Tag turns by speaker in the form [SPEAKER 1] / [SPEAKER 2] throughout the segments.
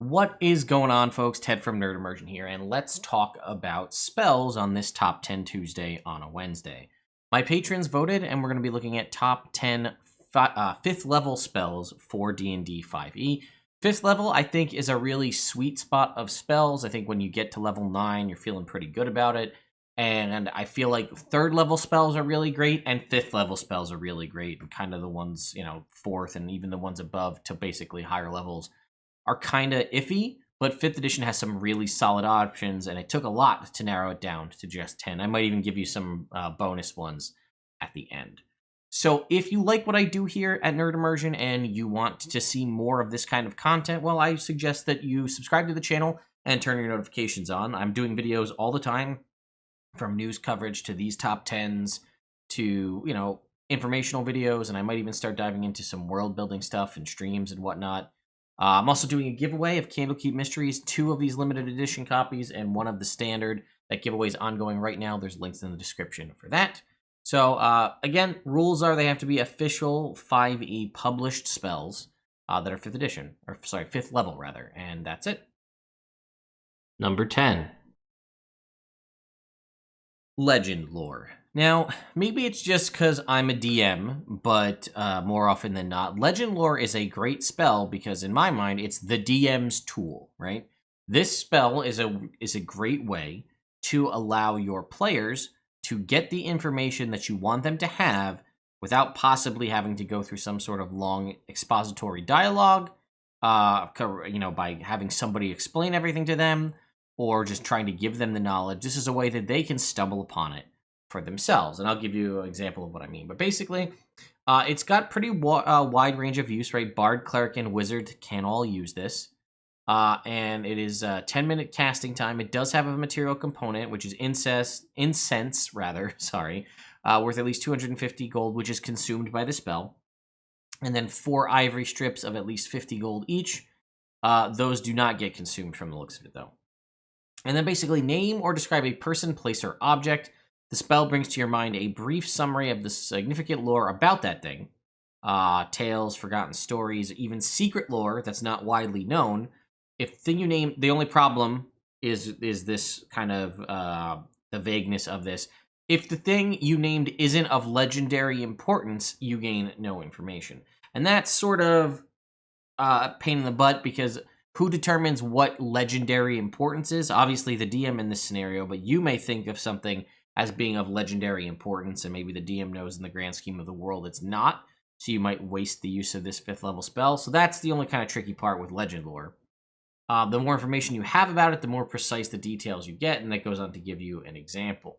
[SPEAKER 1] What is going on, folks? Ted from Nerd Immersion here, and let's talk about spells on this Top 10 Tuesday on a Wednesday. My patrons voted, and we're going to be looking at top 10 5th level spells for D&D 5e. 5th level, I think, is a really sweet spot of spells. I think when you get to level 9, you're feeling pretty good about it. And I feel like 3rd level spells are really great, and 5th level spells are really great, and kind of the ones, 4th, and even the ones above to basically higher levels are kind of iffy, but 5th edition has some really solid options, and it took a lot to narrow it down to just 10. I might even give you some bonus ones at the end. So if you like what I do here at Nerd Immersion and you want to see more of this kind of content, well, I suggest that you subscribe to the channel and turn your notifications on. I'm doing videos all the time, from news coverage to these top 10s to, informational videos, and I might even start diving into some world building stuff and streams and whatnot. I'm also doing a giveaway of Candlekeep Mysteries, 2 of these limited edition copies and 1 of the standard. That giveaway is ongoing right now. There's links in the description for that. So, again, rules are they have to be official 5e published spells that are 5th edition, or sorry, 5th level rather, and that's it. Number 10. Legend lore. Now, maybe it's just because I'm a DM, but more often than not, Legend Lore is a great spell because, in my mind, it's the DM's tool, right? This spell is a great way to allow your players to get the information that you want them to have without possibly having to go through some sort of long expository dialogue, by having somebody explain everything to them, or just trying to give them the knowledge. This is a way that they can stumble upon it for themselves, and I'll give you an example of what I mean. But basically, it's got pretty wide range of use, right? Bard, Cleric, and Wizard can all use this, and it is 10-minute casting time. It does have a material component, which is incense, worth at least 250 gold, which is consumed by the spell, and then 4 ivory strips of at least 50 gold each. Those do not get consumed from the looks of it, though. And then basically name or describe a person, place, or object. The spell brings to your mind a brief summary of the significant lore about that thing. Tales, forgotten stories, even secret lore that's not widely known. If the thing you name, the only problem is this kind of the vagueness of this. If the thing you named isn't of legendary importance, you gain no information. And that's sort of a pain in the butt because who determines what legendary importance is? Obviously the DM in this scenario, but you may think of something as being of legendary importance, and maybe the DM knows in the grand scheme of the world it's not, so you might waste the use of this 5th level spell. So that's the only kind of tricky part with legend lore. The more information you have about it, the more precise the details you get, and that goes on to give you an example.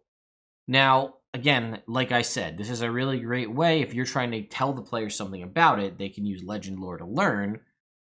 [SPEAKER 1] Now, again, like I said, this is a really great way if you're trying to tell the player something about it. They can use legend lore to learn.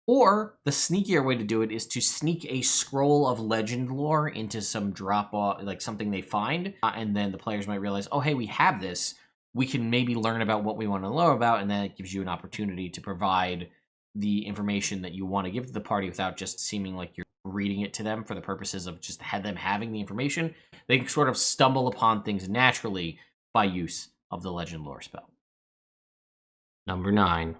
[SPEAKER 1] Or the sneakier way to do it is to sneak a scroll of legend lore into some drop-off, like something they find, and then the players might realize, oh, hey, we have this. We can maybe learn about what we want to learn about, and then it gives you an opportunity to provide the information that you want to give to the party without just seeming like you're reading it to them for the purposes of just them having the information. They can sort of stumble upon things naturally by use of the legend lore spell. Number 9.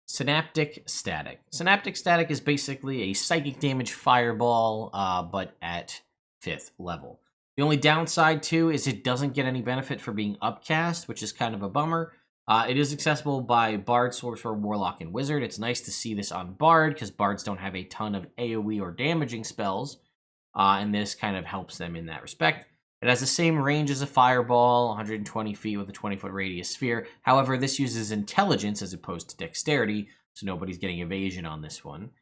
[SPEAKER 1] Synaptic Static. Synaptic Static is basically a psychic damage fireball, but at 5th level. The only downside, too, is it doesn't get any benefit for being upcast, which is kind of a bummer. It is accessible by Bard, Sorcerer, Warlock, and Wizard. It's nice to see this on Bard, because Bards don't have a ton of AoE or damaging spells, and this kind of helps them in that respect. It has the same range as a fireball, 120 feet with a 20-foot radius sphere. However, this uses intelligence as opposed to dexterity, so nobody's getting evasion on this one.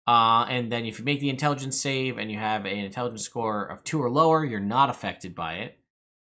[SPEAKER 1] And then if you make the intelligence save and you have an intelligence score of 2 or lower, you're not affected by it.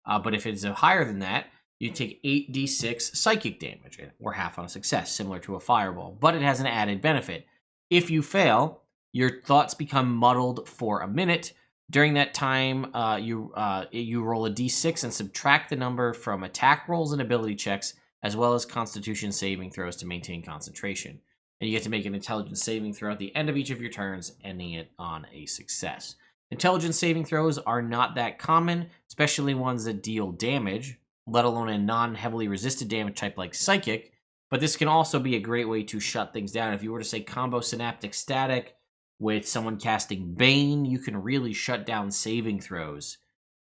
[SPEAKER 1] But if it's higher than that, you take 8d6 psychic damage, or half on a success, similar to a fireball. But it has an added benefit. If you fail, your thoughts become muddled for a minute. During that time, you roll a d6 and subtract the number from attack rolls and ability checks, as well as constitution saving throws to maintain concentration. And you get to make an intelligence saving throw at the end of each of your turns, ending it on a success. Intelligence saving throws are not that common, especially ones that deal damage, let alone a non-heavily resisted damage type like Psychic, But this can also be a great way to shut things down. If you were to say combo Synaptic Static with someone casting Bane, you can really shut down saving throws.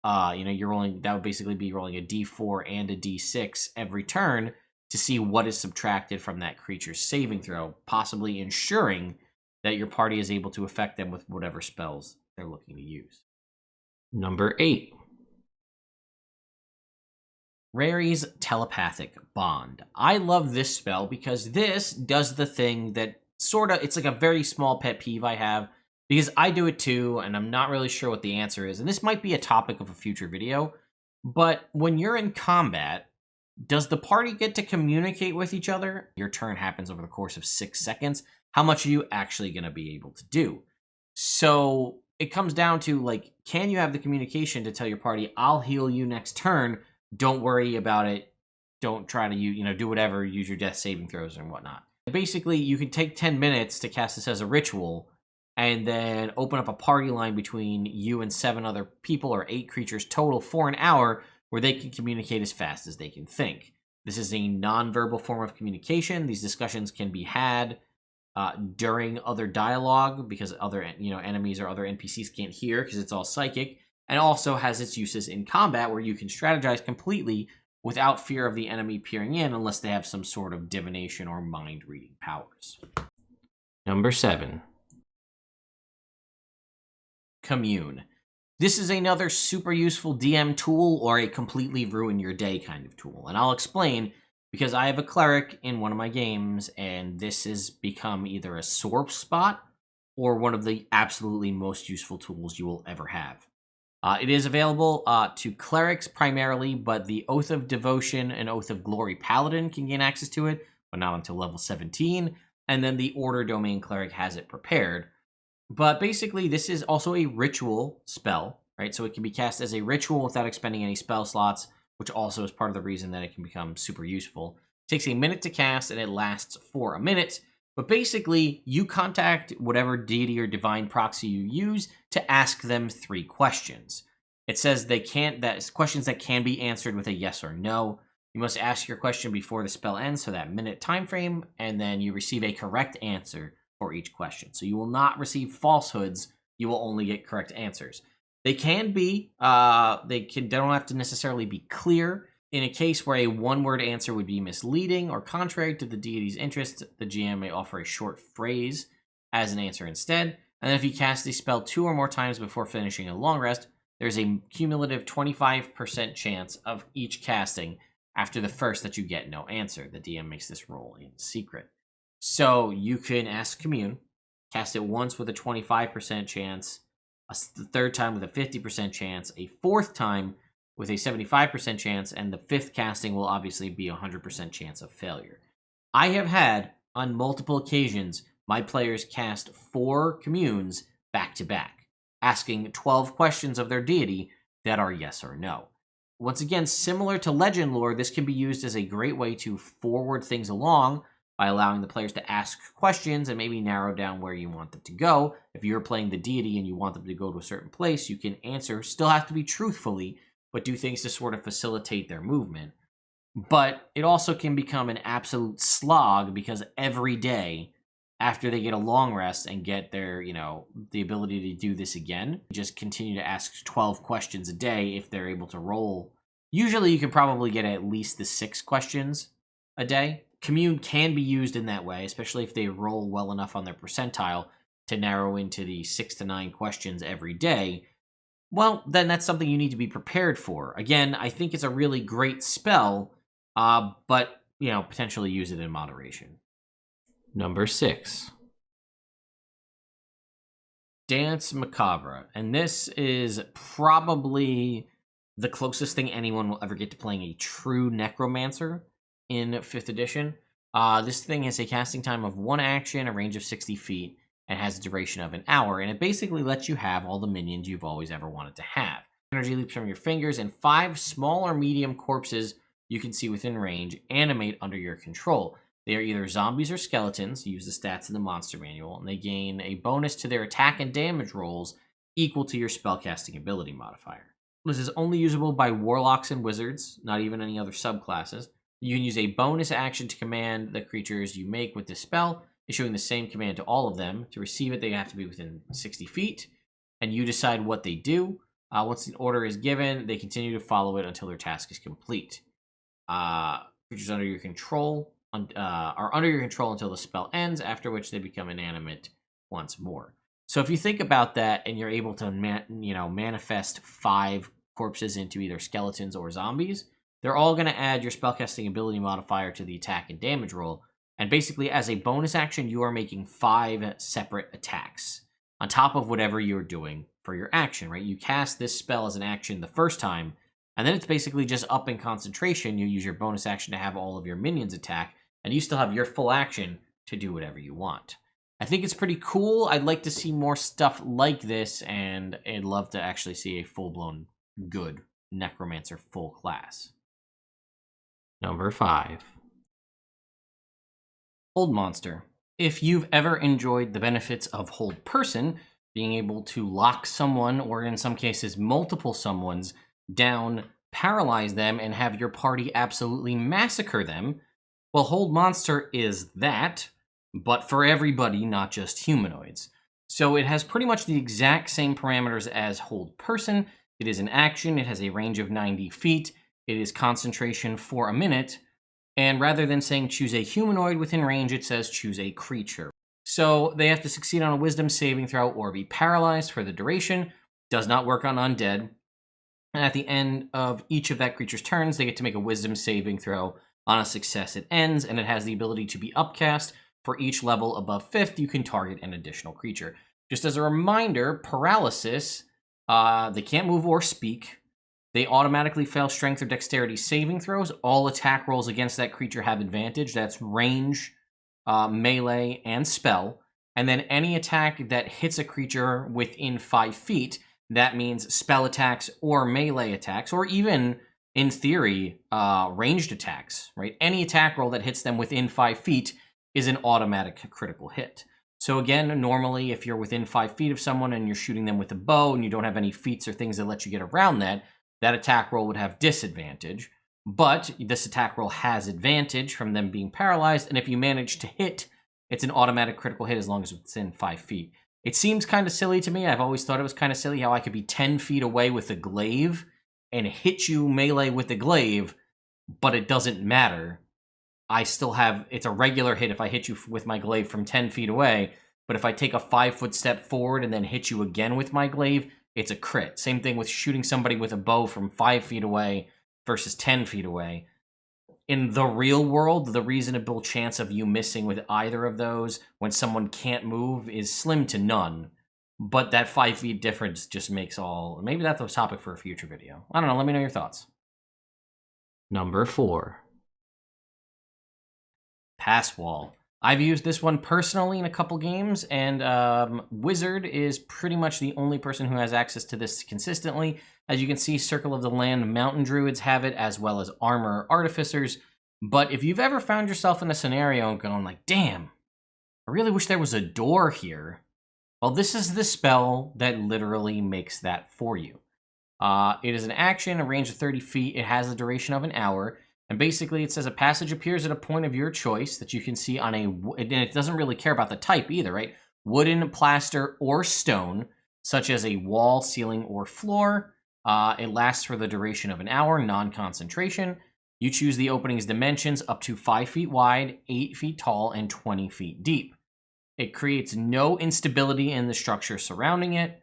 [SPEAKER 1] You're rolling, that would basically be rolling a d4 and a d6 every turn to see what is subtracted from that creature's saving throw, possibly ensuring that your party is able to affect them with whatever spells they're looking to use. Number 8. Rary's Telepathic Bond. I love this spell because this does the thing that it's like a very small pet peeve I have, because I do it too, and I'm not really sure what the answer is, and this might be a topic of a future video, but when you're in combat, does the party get to communicate with each other? Your turn happens over the course of 6 seconds. How much are you actually going to be able to do? So it comes down to, like, can you have the communication to tell your party, I'll heal you next turn, don't worry about it, don't try to, do whatever, use your death saving throws and whatnot. Basically, you can take 10 minutes to cast this as a ritual, and then open up a party line between you and 7 other people, or 8 creatures total, for an hour, where they can communicate as fast as they can think. This is a non-verbal form of communication. These discussions can be had during other dialogue, because other enemies or other NPCs can't hear because it's all psychic, and also has its uses in combat where you can strategize completely without fear of the enemy peering in unless they have some sort of divination or mind-reading powers. Number 7. Commune. This is another super useful DM tool, or a completely ruin your day kind of tool. And I'll explain, because I have a cleric in one of my games, and this has become either a sore spot or one of the absolutely most useful tools you will ever have. It is available to clerics primarily, but the Oath of Devotion and Oath of Glory Paladin can gain access to it, but not until level 17, and then the Order Domain Cleric has it prepared. But basically, this is also a ritual spell, right? So it can be cast as a ritual without expending any spell slots, which also is part of the reason that it can become super useful. It takes a minute to cast, and it lasts for a minute. But basically, you contact whatever deity or divine proxy you use to ask them 3 questions. It says questions that can be answered with a yes or no. You must ask your question before the spell ends, so that minute time frame, and then you receive a correct answer for each question. So you will not receive falsehoods, you will only get correct answers. They can be, they don't have to necessarily be clear. In a case where a one-word answer would be misleading or contrary to the deity's interests, the GM may offer a short phrase as an answer instead. And then if you cast a spell 2 or more times before finishing a long rest, there's a cumulative 25% chance of each casting after the first that you get no answer. The DM makes this roll in secret. So you can ask Commune, cast it once with a 25% chance, a third time with a 50% chance, a fourth time with a 75% chance, and the 5th casting will obviously be a 100% chance of failure. I have had, on multiple occasions, my players cast 4 communes back to back, asking 12 questions of their deity that are yes or no. Once again, similar to legend lore, this can be used as a great way to forward things along by allowing the players to ask questions and maybe narrow down where you want them to go. If you're playing the deity and you want them to go to a certain place, you can answer, still have to be truthfully, but do things to sort of facilitate their movement. But it also can become an absolute slog, because every day after they get a long rest and get their, the ability to do this again, just continue to ask 12 questions a day if they're able to roll. Usually you can probably get at least the 6 questions a day. Commune can be used in that way, especially if they roll well enough on their percentile to narrow into the 6 to 9 questions every day. Well, then that's something you need to be prepared for. Again, I think it's a really great spell, but, potentially use it in moderation. Number 6. Danse Macabre. And this is probably the closest thing anyone will ever get to playing a true necromancer in 5th edition. This thing has a casting time of 1 action, a range of 60 feet, and has a duration of an hour, and it basically lets you have all the minions you've always ever wanted to have. Energy leaps from your fingers, and 5 small or medium corpses you can see within range animate under your control. They are either zombies or skeletons. Use the stats in the monster manual, and they gain a bonus to their attack and damage rolls equal to your spellcasting ability modifier. This is only usable by warlocks and wizards, not even any other subclasses. You can use a bonus action to command the creatures you make with this spell, issuing the same command to all of them. To receive it, they have to be within 60 feet, and you decide what they do. Once an order is given, they continue to follow it until their task is complete. Creatures under your control are under your control until the spell ends, after which they become inanimate once more. So if you think about that, and you're able to manifest 5 corpses into either skeletons or zombies, they're all going to add your spellcasting ability modifier to the attack and damage roll. And basically, as a bonus action, you are making 5 separate attacks on top of whatever you're doing for your action, right? You cast this spell as an action the first time, and then it's basically just up in concentration. You use your bonus action to have all of your minions attack, and you still have your full action to do whatever you want. I think it's pretty cool. I'd like to see more stuff like this, and I'd love to actually see a full-blown good Necromancer full class. Number 5. Hold Monster. If you've ever enjoyed the benefits of Hold Person, being able to lock someone, or in some cases multiple someones, down, paralyze them, and have your party absolutely massacre them, well, Hold Monster is that, but for everybody, not just humanoids. So it has pretty much the exact same parameters as Hold Person. It is an action, it has a range of 90 feet, it is concentration for a minute, and rather than saying choose a humanoid within range, it says choose a creature. So they have to succeed on a wisdom saving throw or be paralyzed for the duration. Does not work on undead. And at the end of each of that creature's turns, they get to make a wisdom saving throw. On a success, it ends, and it has the ability to be upcast. For each level above 5th, you can target an additional creature. Just as a reminder, paralysis, they can't move or speak. They automatically fail strength or dexterity saving throws. All attack rolls against that creature have advantage. That's range, melee, and spell. And then any attack that hits a creature within 5 feet, that means spell attacks or melee attacks, or even, in theory, ranged attacks, right? Any attack roll that hits them within 5 feet is an automatic critical hit. So again, normally if you're within 5 feet of someone and you're shooting them with a bow and you don't have any feats or things that let you get around that, that attack roll would have disadvantage. But this attack roll has advantage from them being paralyzed, and if you manage to hit, it's an automatic critical hit as long as it's within 5 feet. It seems kind of silly to me. I've always thought it was kind of silly how I could be 10 feet away with a glaive and hit you melee with the glaive, but it doesn't matter. I still have, it's a regular hit if I hit you with my glaive from 10 feet away, but if I take a 5-foot step forward and then hit you again with my glaive, it's a crit. Same thing with shooting somebody with a bow from 5 feet away versus 10 feet away. In the real world, the reasonable chance of you missing with either of those when someone can't move is slim to none. But that 5 feet difference just makes all... Maybe that's a topic for a future video. I don't know, let me know your thoughts. Number 4. Passwall. I've used this one personally in a couple games, and Wizard is pretty much the only person who has access to this consistently. As you can see, Circle of the Land Mountain Druids have it, as well as Armor Artificers. But if you've ever found yourself in a scenario and going like, damn, I really wish there was a door here. Well, this is the spell that literally makes that for you. It is an action, a range of 30 feet. It has a duration of an hour. And basically, it says a passage appears at a point of your choice that you can see on a... And it doesn't really care about the type either, right? Wooden, plaster, or stone, such as a wall, ceiling, or floor. It lasts for the duration of an hour, non-concentration. You choose the opening's dimensions up to 5 feet wide, 8 feet tall, and 20 feet deep. It creates no instability in the structure surrounding it.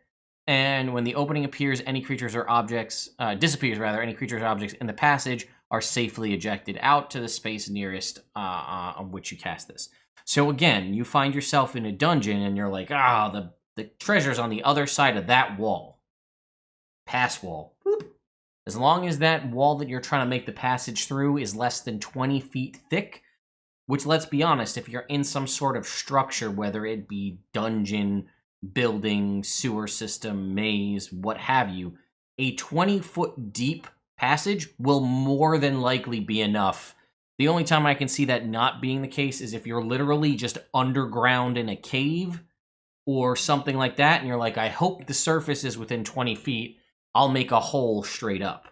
[SPEAKER 1] And when the opening appears, any creatures or objects... disappears, rather, any creatures or objects in the passage are safely ejected out to the space nearest on which you cast this. So again, you find yourself in a dungeon and you're like, the treasure's on the other side of that wall. Passwall. Boop. As long as that wall that you're trying to make the passage through is less than 20 feet thick, which, let's be honest, if you're in some sort of structure, whether it be dungeon, building, sewer system, maze, what have you, a 20-foot deep passage will more than likely be enough. The only time I can see that not being the case is if you're literally just underground in a cave or something like that, and you're like, I hope the surface is within 20 feet. I'll make a hole straight up.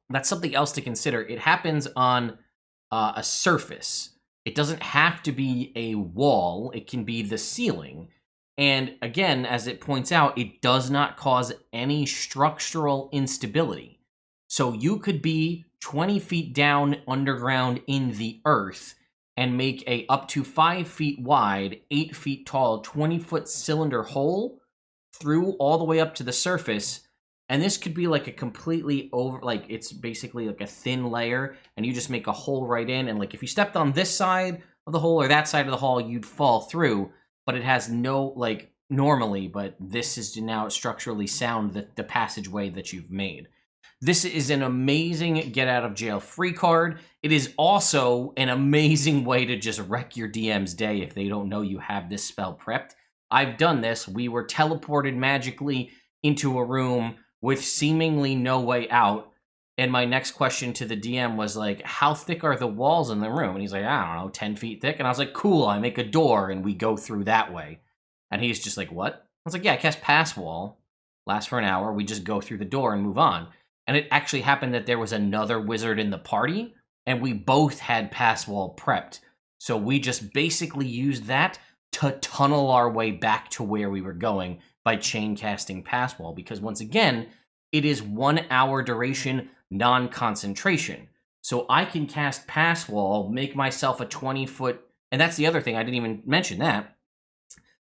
[SPEAKER 1] That's something else to consider. It happens on a surface. It doesn't have to be a wall, it can be the ceiling. And again, as it points out, it does not cause any structural instability. So you could be 20 feet down underground in the earth and make a up to 5 feet wide, 8 feet tall, 20-foot cylinder hole through all the way up to the surface. And this could be like a completely like it's basically like a thin layer, and you just make a hole right in. And like if you stepped on this side of the hole or that side of the hole, you'd fall through. But it has no, like, normally, but this is now structurally sound, the passageway that you've made. This is an amazing get out of jail free card. It is also an amazing way to just wreck your DM's day if they don't know you have this spell prepped. I've done this. We were teleported magically into a room with seemingly no way out. And my next question to the DM was like, how thick are the walls in the room? And he's like, I don't know, 10 feet thick. And I was like, cool, I make a door and we go through that way. And he's just like, what? I was like, yeah, I cast Passwall. Lasts for an hour. We just go through the door and move on. And it actually happened that there was another wizard in the party, and we both had Passwall prepped. So we just basically used that to tunnel our way back to where we were going by chain casting Passwall. Because once again, it is 1 hour duration, non-concentration. So I can cast Passwall, make myself a 20-foot, and that's the other thing, I didn't even mention that.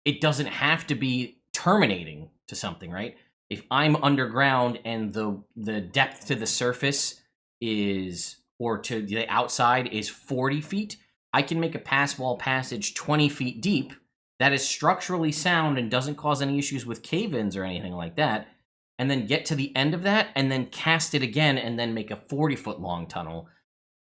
[SPEAKER 1] It doesn't have to be terminating to something, right? If I'm underground and the depth to the surface is, or to the outside is 40 feet, I can make a Passwall passage 20 feet deep that is structurally sound and doesn't cause any issues with cave-ins or anything like that, and then get to the end of that and then cast it again and then make a 40-foot long tunnel.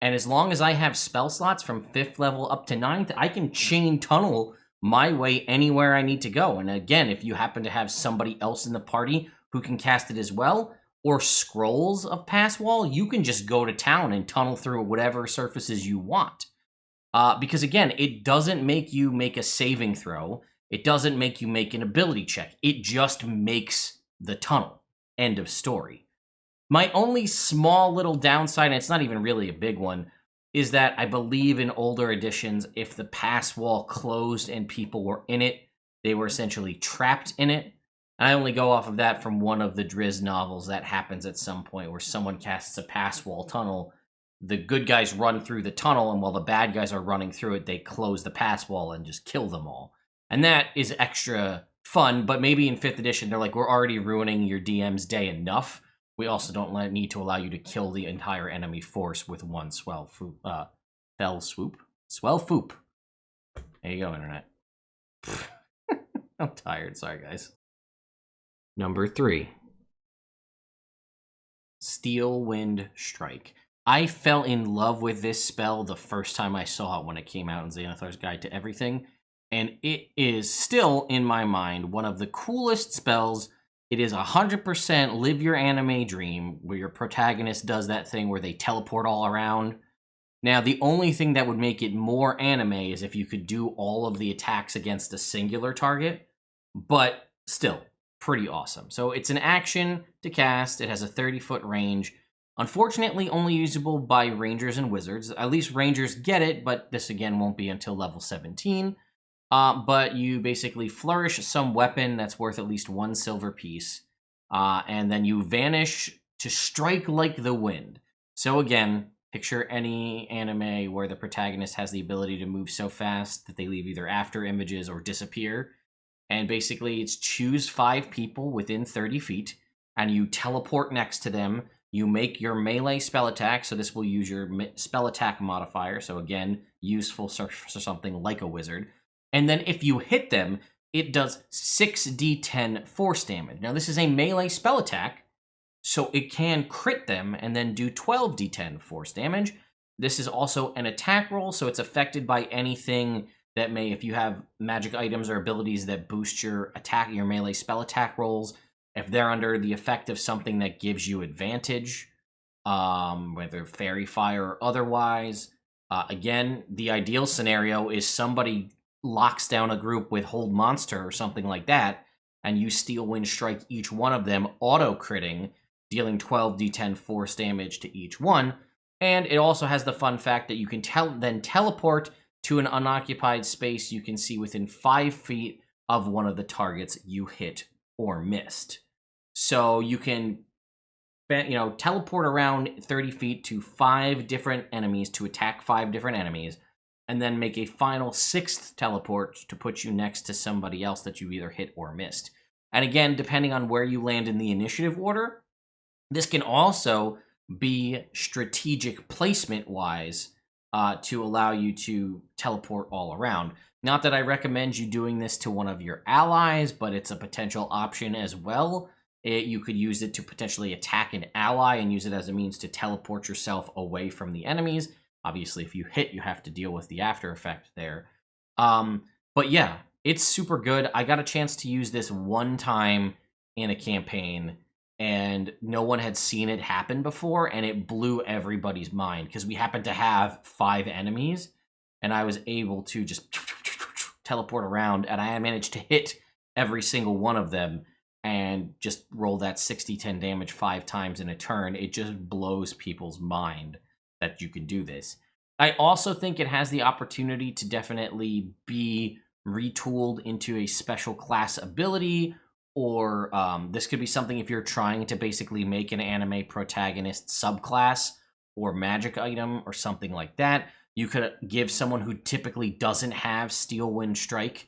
[SPEAKER 1] And as long as I have spell slots from 5th level up to 9th, I can chain tunnel my way anywhere I need to go. And again, if you happen to have somebody else in the party who can cast it as well, or scrolls of Passwall, you can just go to town and tunnel through whatever surfaces you want. Because again, it doesn't make you make a saving throw. It doesn't make you make an ability check. It just makes the tunnel. End of story. My only small little downside, and it's not even really a big one, is that I believe in older editions, if the Passwall closed and people were in it, they were essentially trapped in it. And I only go off of that from one of the Drizzt novels that happens at some point where someone casts a Passwall tunnel. The good guys run through the tunnel, and while the bad guys are running through it, they close the Passwall and just kill them all. And that is extra fun, but maybe in 5th edition, they're like, we're already ruining your DM's day enough. We also don't need to allow you to kill the entire enemy force with one fell swoop. Swell foop. There you go, Internet. I'm tired. Sorry, guys. Number 3. Steel Wind Strike. I fell in love with this spell the first time I saw it when it came out in Xanathar's Guide to Everything, and it is still, in my mind, one of the coolest spells. It is 100% live your anime dream, where your protagonist does that thing where they teleport all around. Now, the only thing that would make it more anime is if you could do all of the attacks against a singular target, but still, pretty awesome. So it's an action to cast. It has a 30-foot range. Unfortunately, only usable by rangers and wizards. At least rangers get it, but this again won't be until level 17. But you basically flourish some weapon that's worth at least 1 silver piece, and then you vanish to strike like the wind. So again, picture any anime where the protagonist has the ability to move so fast that they leave either after images or disappear. And basically, it's choose 5 people within 30 feet, and you teleport next to them. You make your melee spell attack, so this will use your spell attack modifier. So again, useful for something like a wizard. And then if you hit them, it does 6d10 force damage. Now, this is a melee spell attack, so it can crit them and then do 12d10 force damage. This is also an attack roll, so it's affected by anything that may, if you have magic items or abilities that boost your attack, your melee spell attack rolls, if they're under the effect of something that gives you advantage, whether fairy fire or otherwise. Again, the ideal scenario is somebody locks down a group with Hold Monster or something like that, and you Steel Wind Strike each one of them, auto-critting, dealing 12d10 force damage to each one. And it also has the fun fact that you can then teleport to an unoccupied space you can see within 5 feet of one of the targets you hit or missed. So you can, teleport around 30 feet to 5 different enemies to attack 5 different enemies, and then make a final 6th teleport to put you next to somebody else that you either hit or missed. And again, depending on where you land in the initiative order, this can also be strategic placement-wise to allow you to teleport all around. Not that I recommend you doing this to one of your allies, but it's a potential option as well. You could use it to potentially attack an ally and use it as a means to teleport yourself away from the enemies. Obviously, if you hit, you have to deal with the after effect there. But yeah, it's super good. I got a chance to use this one time in a campaign, and no one had seen it happen before, and it blew everybody's mind because we happened to have 5 enemies, and I was able to just teleport around, and I managed to hit every single one of them and just roll that 60-10 damage 5 times in a turn. It just blows people's mind that you can do this. I also think it has the opportunity to definitely be retooled into a special class ability, or this could be something if you're trying to basically make an anime protagonist subclass or magic item or something like that. You could give someone who typically doesn't have Steel Wind Strike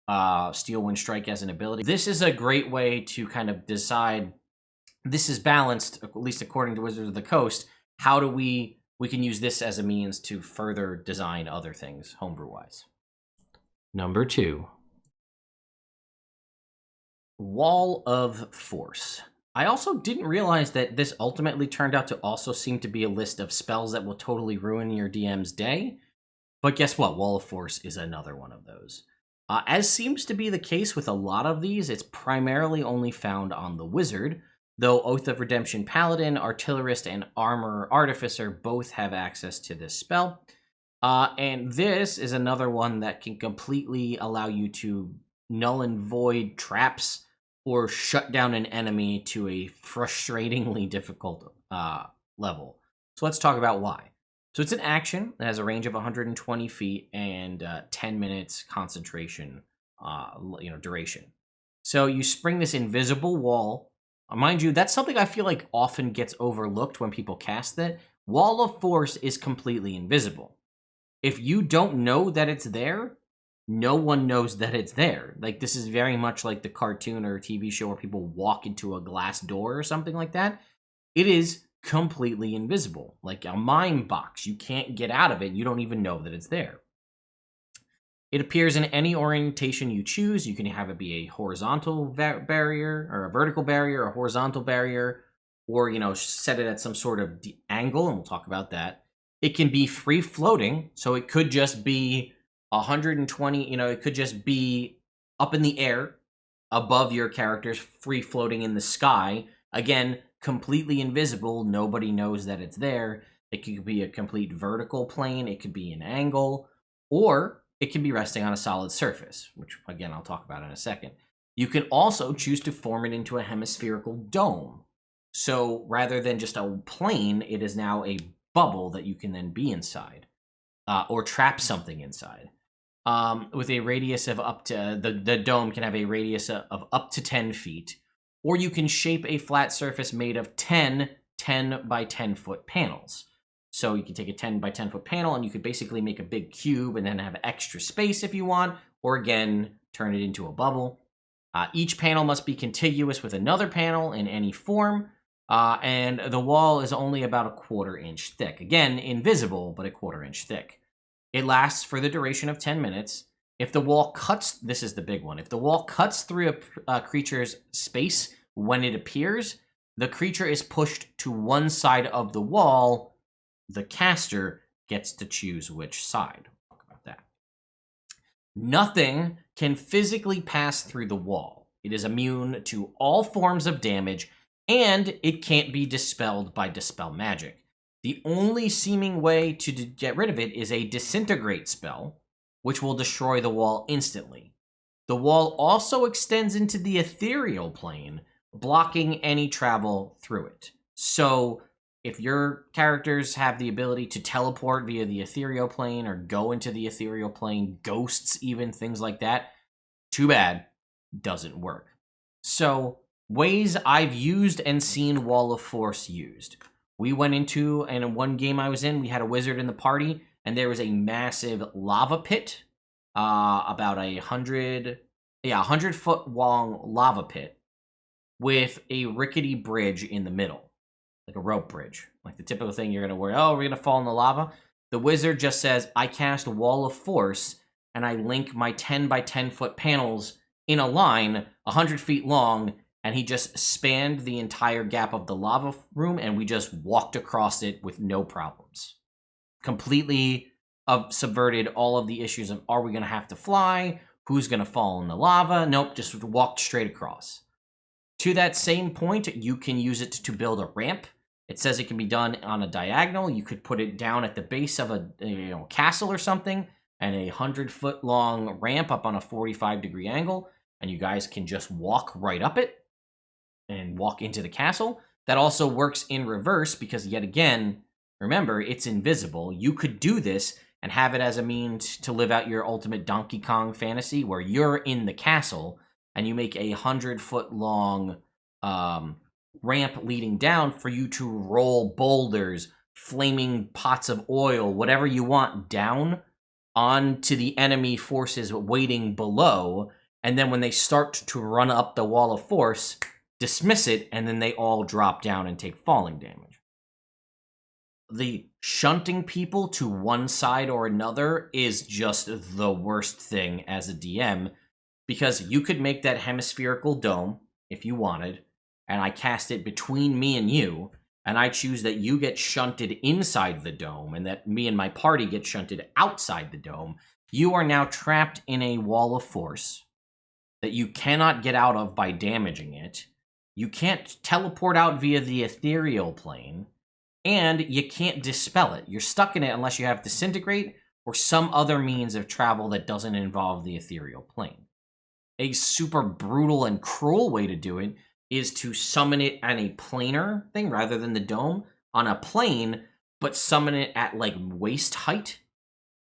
[SPEAKER 1] as an ability. This is a great way to kind of decide, this is balanced, at least according to Wizards of the Coast, how do we can use this as a means to further design other things homebrew-wise. Number 2. Wall of Force. I also didn't realize that this ultimately turned out to also seem to be a list of spells that will totally ruin your DM's day. But guess what? Wall of Force is another one of those. As seems to be the case with a lot of these, it's primarily only found on the Wizard, though Oath of Redemption Paladin, Artillerist, and Armor Artificer both have access to this spell. And this is another one that can completely allow you to null and void traps or shut down an enemy to a frustratingly difficult level. So let's talk about why. So it's an action that has a range of 120 feet and 10 minutes concentration duration. So you spring this invisible wall. Mind you, that's something I feel like often gets overlooked when people cast it. Wall of Force is completely invisible. If you don't know that it's there, no one knows that it's there. Like, this is very much like the cartoon or TV show where people walk into a glass door or something like that. It is completely invisible, like a mine box. You can't get out of it. You don't even know that it's there. It appears in any orientation you choose. You can have it be a horizontal barrier or a vertical barrier, a horizontal barrier, or, set it at some sort of angle, and we'll talk about that. It can be free floating, so it could just be 120, it could just be up in the air above your characters, free floating in the sky. Again, completely invisible. Nobody knows that it's there. It could be a complete vertical plane. It could be an angle, or it can be resting on a solid surface, which, again, I'll talk about in a second. You can also choose to form it into a hemispherical dome. So rather than just a plane, it is now a bubble that you can then be inside, or trap something inside. With a radius of up to, the dome can have a radius of up to 10 feet, or you can shape a flat surface made of 10 by 10 foot panels. So you can take a 10 by 10 foot panel and you could basically make a big cube and then have extra space if you want, or again, turn it into a bubble. Each panel must be contiguous with another panel in any form, and the wall is only about a 1/4 inch thick. Again, invisible, but a 1/4 inch thick. It lasts for the duration of 10 minutes. If the wall cuts, this is the big one, if the wall cuts through a creature's space when it appears, the creature is pushed to one side of the wall. The caster gets to choose which side. We'll talk about that. Nothing can physically pass through the wall. It is immune to all forms of damage, and it can't be dispelled by dispel magic. The only seeming way to get rid of it is a disintegrate spell, which will destroy the wall instantly. The wall also extends into the ethereal plane, blocking any travel through it. So if your characters have the ability to teleport via the ethereal plane or go into the ethereal plane, ghosts, even things like that, too bad, doesn't work. So, ways I've used and seen Wall of Force used. We went into, and in one game I was in, we had a wizard in the party, and there was a massive lava pit, about 100-foot long lava pit with a rickety bridge in the middle, like a rope bridge, like the typical thing you're gonna worry. Oh, we're gonna fall in the lava. The wizard just says, "I cast Wall of Force," and I link my 10 by 10-foot panels in a line, 100 feet long, and he just spanned the entire gap of the lava room, and we just walked across it with no problems. Completely subverted all of the issues of, are we going to have to fly? Who's going to fall in the lava? Nope, just walked straight across. To that same point, you can use it to build a ramp. It says it can be done on a diagonal. You could put it down at the base of a castle or something, and a 100-foot long ramp up on a 45-degree angle, and you guys can just walk right up it and walk into the castle. That also works in reverse because, yet again, remember, it's invisible. You could do this and have it as a means to live out your ultimate Donkey Kong fantasy where you're in the castle and you make a 100-foot long ramp leading down for you to roll boulders, flaming pots of oil, whatever you want, down onto the enemy forces waiting below. And then when they start to run up the Wall of Force, dismiss it, and then they all drop down and take falling damage. The shunting people to one side or another is just the worst thing as a DM, because you could make that hemispherical dome if you wanted, and I cast it between me and you, and I choose that you get shunted inside the dome and that me and my party get shunted outside the dome. You are now trapped in a Wall of Force that you cannot get out of by damaging it. You can't teleport out via the ethereal plane, and you can't dispel it. You're stuck in it unless you have Disintegrate or some other means of travel that doesn't involve the ethereal plane. A super brutal and cruel way to do it is to summon it on a planar thing rather than the dome, on a plane, but summon it at like waist height,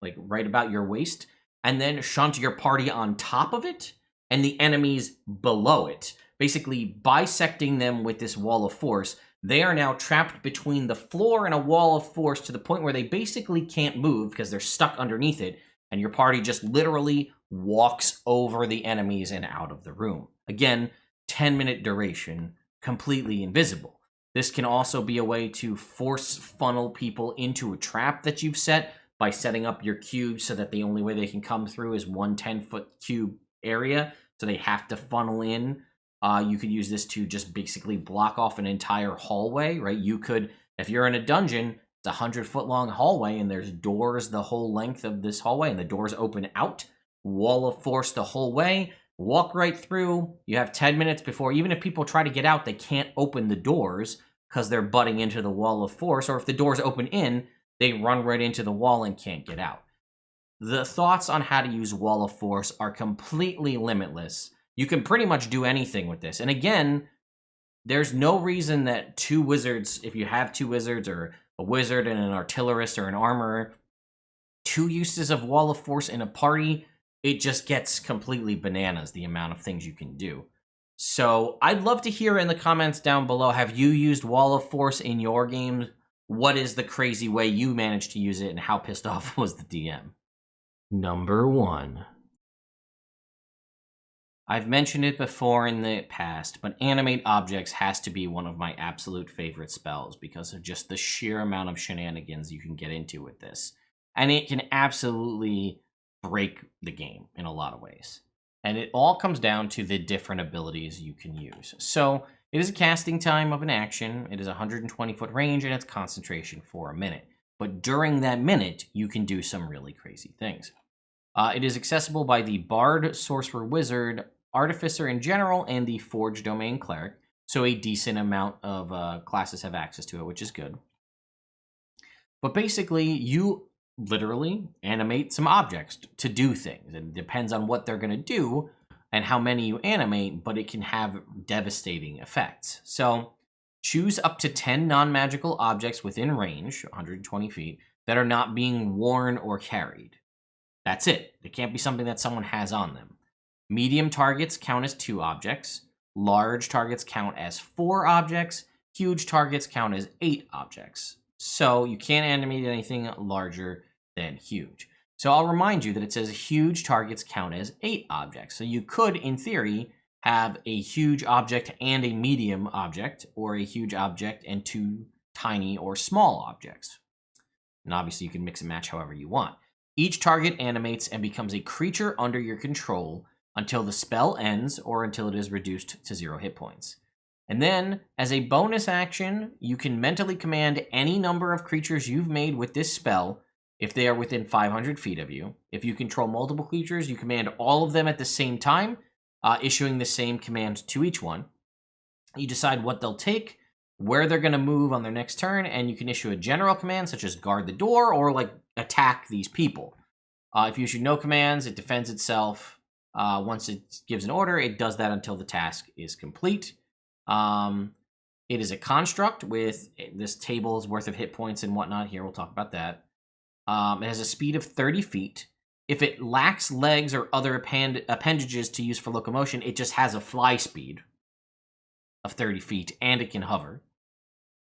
[SPEAKER 1] like right about your waist, and then shunt your party on top of it and the enemies below it, basically bisecting them with this Wall of Force. They are now trapped between the floor and a Wall of Force to the point where they basically can't move because they're stuck underneath it, and your party just literally walks over the enemies and out of the room. Again, 10-minute duration, completely invisible. This can also be a way to force funnel people into a trap that you've set by setting up your cube so that the only way they can come through is one 10-foot cube area, so they have to funnel in. You could use this to just basically block off an entire hallway, right? You could, if you're in a dungeon, it's a 100-foot long hallway and there's doors the whole length of this hallway and the doors open out, Wall of Force the whole way, walk right through. You have 10 minutes before, even if people try to get out, they can't open the doors because they're butting into the Wall of Force, or if the doors open in, they run right into the wall and can't get out. The thoughts on how to use Wall of Force are completely limitless. You can pretty much do anything with this. And again, there's no reason that two wizards, if you have two wizards or a wizard and an artillerist or an armorer, two uses of Wall of Force in a party, it just gets completely bananas, the amount of things you can do. So I'd love to hear in the comments down below, have you used Wall of Force in your games? What is the crazy way you managed to use it, and how pissed off was the DM? Number 1. I've mentioned it before in the past, but Animate Objects has to be one of my absolute favorite spells because of just the sheer amount of shenanigans you can get into with this. And it can absolutely break the game in a lot of ways. And it all comes down to the different abilities you can use. So it is a casting time of an action, it is a 120-foot range, and it's concentration for a minute. But during that minute, you can do some really crazy things. It is accessible by the Bard, Sorcerer, Wizard, Artificer in general, and the Forge Domain Cleric. So a decent amount of classes have access to it, which is good. But basically, you literally animate some objects to do things. It depends on what they're going to do and how many you animate, but it can have devastating effects. So Choose up to 10 non-magical objects within range, 120 feet, that are not being worn or carried. That's it. It can't be something that someone has on them. Medium targets count as 2 objects. Large targets count as 4 objects. Huge targets count as 8 objects. So you can't animate anything larger than huge. So I'll remind you that it says huge targets count as 8 objects. So you could, in theory, have a huge object and a medium object, or a huge object and 2 tiny or small objects. And obviously you can mix and match however you want. Each target animates and becomes a creature under your control until the spell ends or until it is reduced to 0 hit points. And then, as a bonus action, you can mentally command any number of creatures you've made with this spell if they are within 500 feet of you. If you control multiple creatures, you command all of them at the same time, issuing the same command to each one. You decide what they'll take, where they're going to move on their next turn, and you can issue a general command such as guard the door or like attack these people. If you issue no commands, it defends itself. Once it gives an order, it does that until the task is complete. It is a construct with this table's worth of hit points and whatnot here. We'll talk about that. It has a speed of 30 feet. If it lacks legs or other appendages to use for locomotion, it just has a fly speed of 30 feet, and it can hover.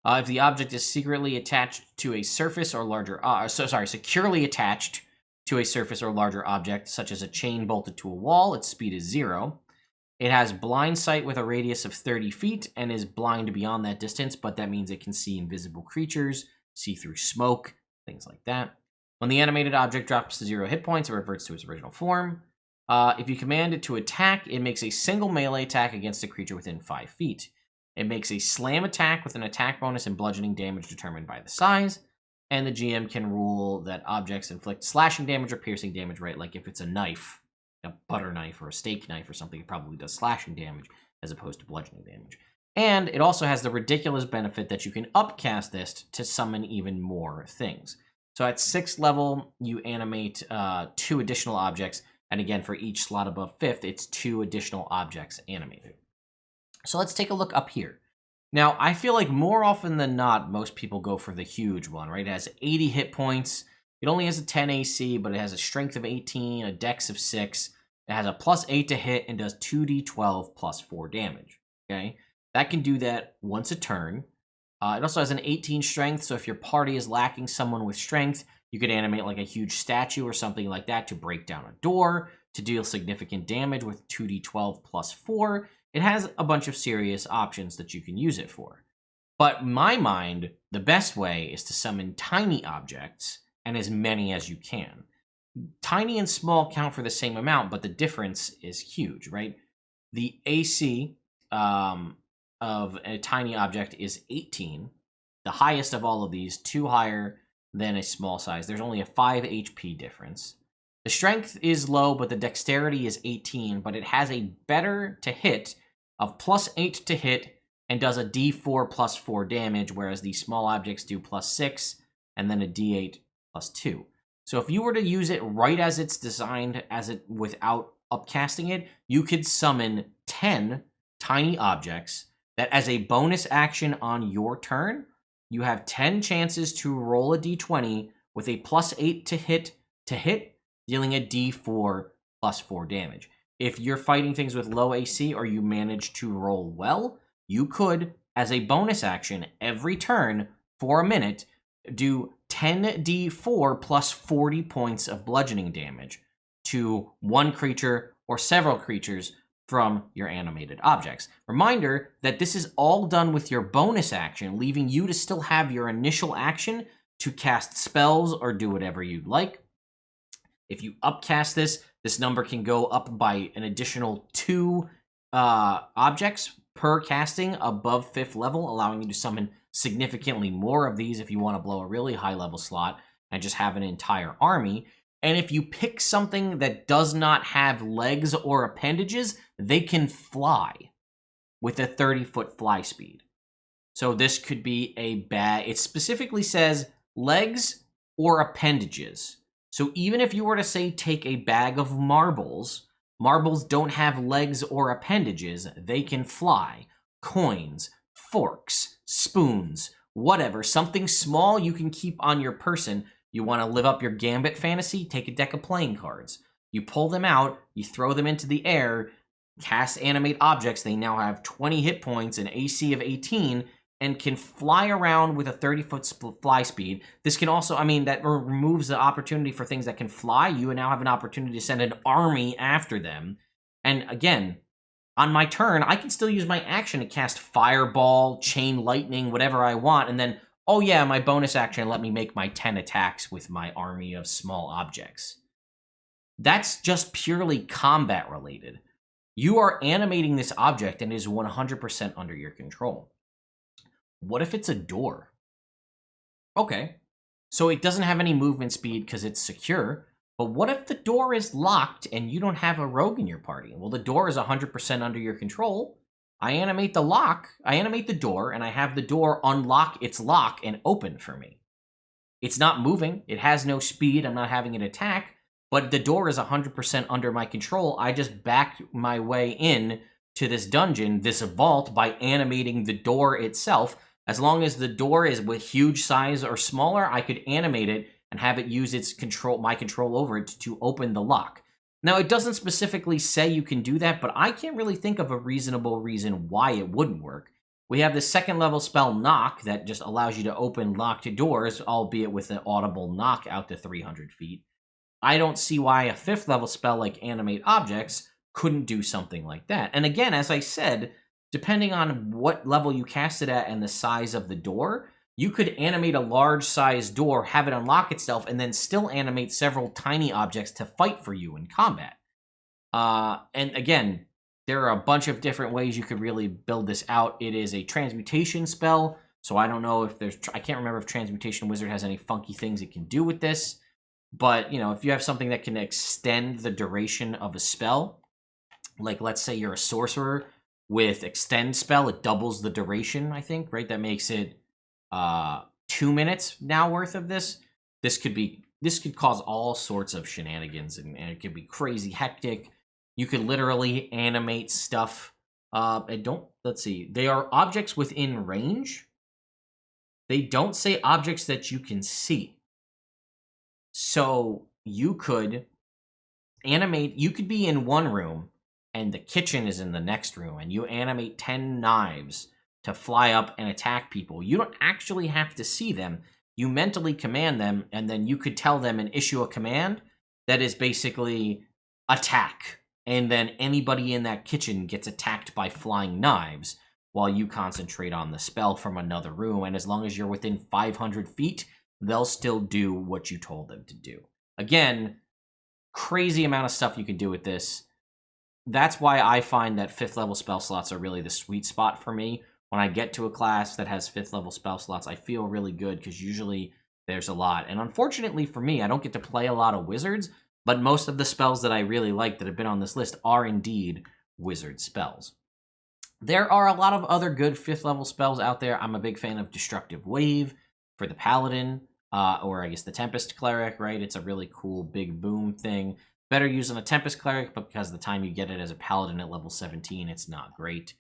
[SPEAKER 1] If the object is secretly attached to a surface or larger, securely attached to a surface or larger object, such as a chain bolted to a wall, its speed is 0. It has blind sight with a radius of 30 feet and is blind beyond that distance, but that means it can see invisible creatures, see through smoke, things like that. When the animated object drops to 0 hit points, it reverts to its original form. If you command it to attack, it makes a single melee attack against a creature within 5 feet. It makes a slam attack with an attack bonus and bludgeoning damage determined by the size. And the GM can rule that objects inflict slashing damage or piercing damage, right? Like if it's a knife, a butter knife or a steak knife or something, it probably does slashing damage as opposed to bludgeoning damage. And it also has the ridiculous benefit that you can upcast this to summon even more things. So at 6th level, you animate 2 additional objects. And again, for each slot above 5th, it's 2 additional objects animated. So let's take a look up here. Now, I feel like more often than not, most people go for the huge one, right? It has 80 hit points. It only has a 10 AC, but it has a strength of 18, a dex of 6. It has a +8 to hit and does 2d12 plus 4 damage, okay? That can do that once a turn. It also has an 18 strength, so if your party is lacking someone with strength, you could animate like a huge statue or something like that to break down a door, to deal significant damage with 2d12 plus 4. It has a bunch of serious options that you can use it for. But in my mind, the best way is to summon tiny objects, and as many as you can. Tiny and small count for the same amount, but the difference is huge, right? The AC of a tiny object is 18. The highest of all of these, 2 higher than a small size. There's only a 5 HP difference. The strength is low, but the dexterity is 18, but it has a better to hit of +8 to hit and does a d4 plus 4 damage, whereas the small objects do +6 and then a d8 plus 2. So if you were to use it right as it's designed, as it without upcasting it, you could summon 10 tiny objects that as a bonus action on your turn, you have 10 chances to roll a d20 with a +8 to hit, dealing a d4 plus 4 damage. If you're fighting things with low AC or you manage to roll well, you could, as a bonus action, every turn for a minute, do 10d4 plus 40 points of bludgeoning damage to one creature or several creatures from your animated objects. Reminder that this is all done with your bonus action, leaving you to still have your initial action to cast spells or do whatever you'd like. If you upcast this number can go up by an additional 2 objects per casting above 5th level, allowing you to summon significantly more of these if you want to blow a really high level slot and just have an entire army. And if you pick something that does not have legs or appendages, they can fly with a 30-foot fly speed. So this could be a bag. It specifically says legs or appendages. So even if you were to say take a bag of marbles, marbles don't have legs or appendages. They can fly. Coins, forks, spoons, whatever. Something small you can keep on your person. You want to live up your Gambit fantasy? Take a deck of playing cards. You pull them out, you throw them into the air, cast Animate Objects. They now have 20 hit points, an AC of 18, and can fly around with a 30-foot fly speed. This can also, I mean, that removes the opportunity for things that can fly. You now have an opportunity to send an army after them. And again, on my turn, I can still use my action to cast Fireball, Chain Lightning, whatever I want, and then, oh yeah, my bonus action let me make my 10 attacks with my army of small objects. That's just purely combat related. You are animating this object and it is 100% under your control. What if it's a door? Okay, so it doesn't have any movement speed because it's secure, but what if the door is locked and you don't have a rogue in your party? Well, the door is 100% under your control. I animate the lock, I animate the door, and I have the door unlock its lock and open for me. It's not moving, it has no speed, I'm not having it attack, but the door is 100% under my control. I just backed my way in to this dungeon, this vault, by animating the door itself. As long as the door is with huge size or smaller, I could animate it and have it use its control, my control over it to open the lock. Now, it doesn't specifically say you can do that, but I can't really think of a reasonable reason why it wouldn't work. We have the second level spell Knock that just allows you to open locked doors, albeit with an audible knock out to 300 feet. I don't see why a 5th level spell like Animate Objects couldn't do something like that. And again, as I said, depending on what level you cast it at and the size of the door, you could animate a large size door, have it unlock itself, and then still animate several tiny objects to fight for you in combat. And again, there are a bunch of different ways you could really build this out. It is a transmutation spell, so I don't know if there's... I can't remember if Transmutation Wizard has any funky things it can do with this. But, you know, if you have something that can extend the duration of a spell, like let's say you're a sorcerer with Extend spell, it doubles the duration, I think, right? That makes it 2 minutes now worth of this. This could cause all sorts of shenanigans, and it could be crazy hectic. You could literally animate stuff. Let's see. They are objects within range. They don't say objects that you can see. So you could animate, you could be in one room and the kitchen is in the next room, and you animate 10 knives to fly up and attack people. You don't actually have to see them. You mentally command them, and then you could tell them and issue a command that is basically attack. And then anybody in that kitchen gets attacked by flying knives while you concentrate on the spell from another room. And as long as you're within 500 feet, they'll still do what you told them to do. Again, crazy amount of stuff you can do with this. That's why I find that 5th level spell slots are really the sweet spot for me. When I get to a class that has 5th level spell slots, I feel really good because usually there's a lot. And unfortunately for me, I don't get to play a lot of wizards, but most of the spells that I really like that have been on this list are indeed wizard spells. There are a lot of other good 5th level spells out there. I'm a big fan of Destructive Wave for the Paladin, or I guess the Tempest Cleric, right? It's a really cool big boom thing. Better used on a Tempest Cleric, but because the time you get it as a Paladin at level 17, it's not great.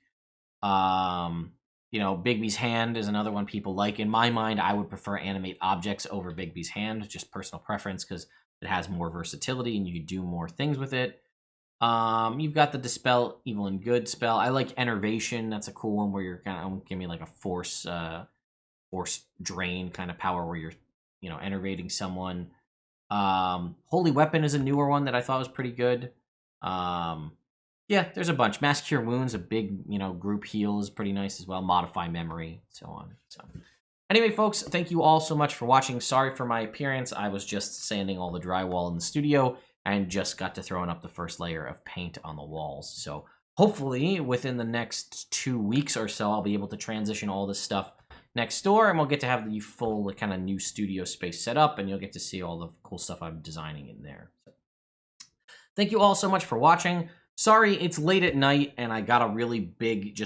[SPEAKER 1] You know, Bigby's Hand is another one people like. In my mind, I would prefer Animate Objects over Bigby's Hand, just personal preference, because it has more versatility and you can do more things with it. You've got the Dispel Evil and Good spell. I like Enervation. That's a cool one where you're kind of give me like a force drain kind of power where you're, you know, enervating someone. Holy Weapon is a newer one that I thought was pretty good. Yeah, there's a bunch. Mass Cure Wounds, a big, you know, group heal is pretty nice as well. Modify Memory, so on. So, anyway, folks, thank you all so much for watching. Sorry for my appearance. I was just sanding all the drywall in the studio and just got to throwing up the first layer of paint on the walls. So hopefully within the next 2 weeks or so, I'll be able to transition all this stuff next door, and we'll get to have the full kind of new studio space set up, and you'll get to see all the cool stuff I'm designing in there. So, thank you all so much for watching. Sorry, it's late at night, and I got a really big,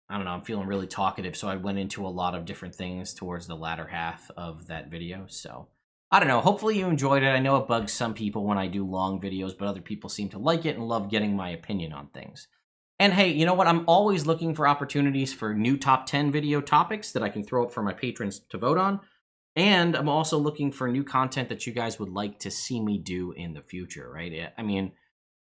[SPEAKER 1] I don't know, I'm feeling really talkative, so I went into a lot of different things towards the latter half of that video, so I don't know, hopefully you enjoyed it. I know it bugs some people when I do long videos, but other people seem to like it and love getting my opinion on things. And hey, you know what? I'm always looking for opportunities for new top 10 video topics that I can throw up for my patrons to vote on. And I'm also looking for new content that you guys would like to see me do in the future, right? I mean,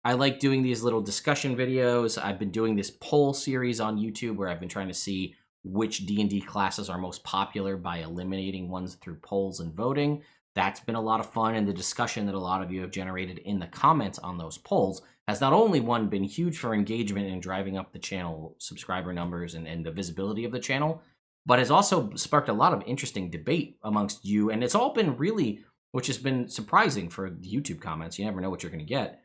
[SPEAKER 1] I like doing these little discussion videos. I've been doing this poll series on YouTube where I've been trying to see which D&D classes are most popular by eliminating ones through polls and voting. That's been a lot of fun, and the discussion that a lot of you have generated in the comments on those polls has not only been huge for engagement and driving up the channel subscriber numbers and the visibility of the channel, but has also sparked a lot of interesting debate amongst you. And it's all been really, which has been surprising for the YouTube comments. You never know what you're going to get.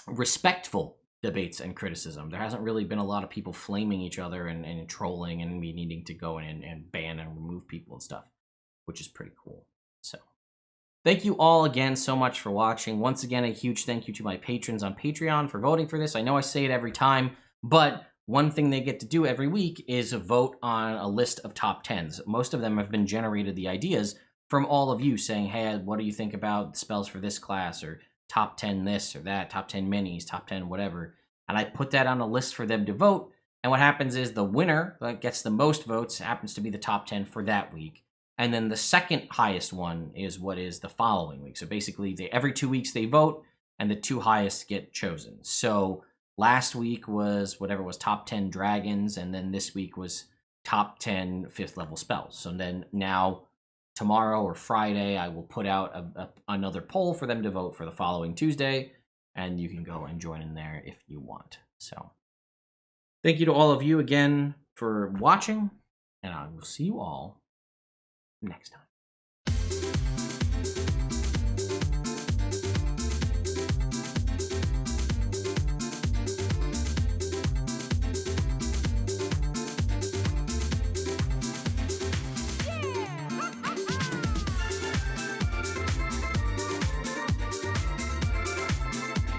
[SPEAKER 1] Respectful debates and criticism. There hasn't really been a lot of people flaming each other and trolling and me needing to go in and ban and remove people and stuff, which is pretty cool. So thank you all again so much for watching. Once again, a huge thank you to my patrons on Patreon for voting for this. I know I say it every time, but one thing they get to do every week is vote on a list of top 10s. Most of them have been generated, the ideas, from all of you saying, hey, what do you think about spells for this class, or top 10 this or that, top 10 minis, top 10 whatever. And I put that on a list for them to vote. And what happens is the winner that gets the most votes happens to be the top 10 for that week. And then the second highest one is what is the following week. So basically, every 2 weeks they vote, and the two highest get chosen. So last week was whatever was top 10 dragons, and then this week was top 10 5th level spells. So then now, tomorrow or Friday, I will put out another poll for them to vote for the following Tuesday, and you can go and join in there if you want. So thank you to all of you again for watching, and I will see you all next time.